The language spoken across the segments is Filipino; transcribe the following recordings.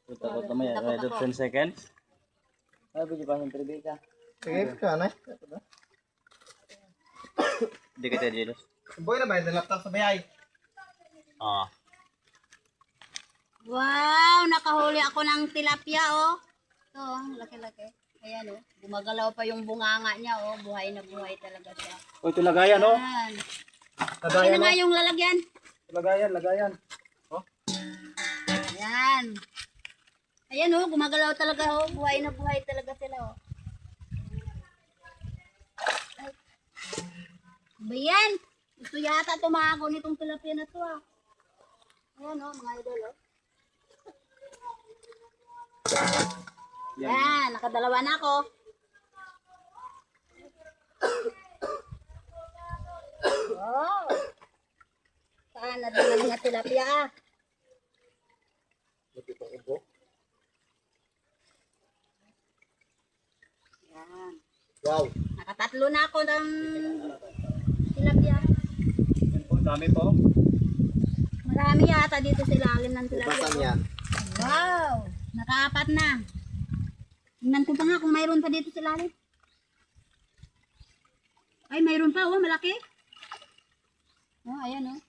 Takot naman yan. Ready 10 seconds. Ay, pwede pa ng tribig ka. Sige ka na. Hindi ka tayo jealous. Boy na ba yung laptop sa bayay? Ah. Wow, nakahuli ako ng tilapia, oh. Ito, laki-laki. Ayan, oh. Gumagalaw pa yung bunganga niya, oh. Buhay na buhay talaga siya. Oh, ito lagayan, no? Ayan. Lagayan, Ayan na nga yung lalagyan. lagayan. Oh. Ayan. Ayan, oh. Gumagalaw talaga, oh. Buhay na buhay talaga sila, oh. Ay. Ba yan? Gusto yata tumago nitong tilapia na to, ah. Ayan, oh, mga idol, oh. Yan, nakadalawa na ako. Wow. Saan na din nga tilapia, ah. Yan. Wow. Nakatatlo na ako ng tilapia. Oh, dami po. Marami yata dito sa ilalim ng tilapia. Basan yan. Wow! Nakaapat na. Tingnan ko pa nga kung mayroon pa dito sa ilalim. Ay, mayroon pa, oh, malaki. Oh, ayan, oh.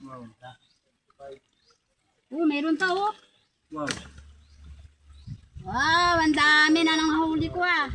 Wow. Oh, mayroon pa, oh. Wow. Wow, ang dami na nang huli ko, ah.